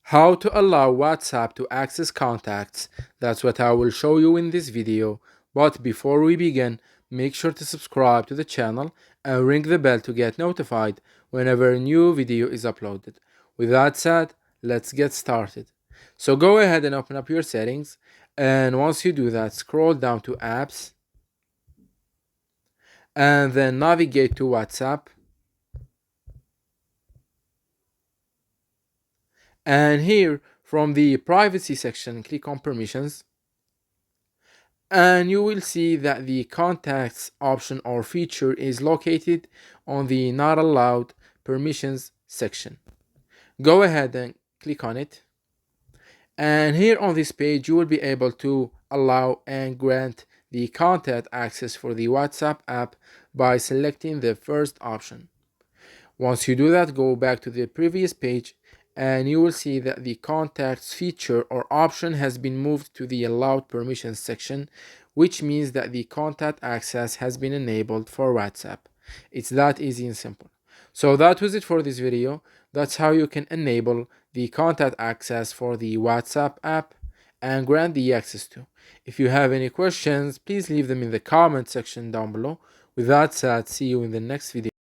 How to allow WhatsApp to access contacts. That's what I will show you in this video. But before we begin, make sure to subscribe to the channel and ring the bell to get notified whenever a new video is uploaded. With that said, let's get started. So go ahead and open up your settings, and once you do that, scroll down to apps and then navigate to WhatsApp. And here from the privacy section, click on permissions, and you will see that the contacts option or feature is located on the not allowed permissions section. Go ahead and click on it, and here on this page you will be able to allow and grant the contact access for the WhatsApp app by selecting the first option. Once you do that, go back to the previous page and you will see that the contacts feature or option has been moved to the allowed permissions section, which means that the contact access has been enabled for WhatsApp. It's that easy and simple. So that was it for this video. That's how you can enable the contact access for the WhatsApp app and grant the access to. If you have any questions, please leave them in the comment section down below. With that said, see you in the next video.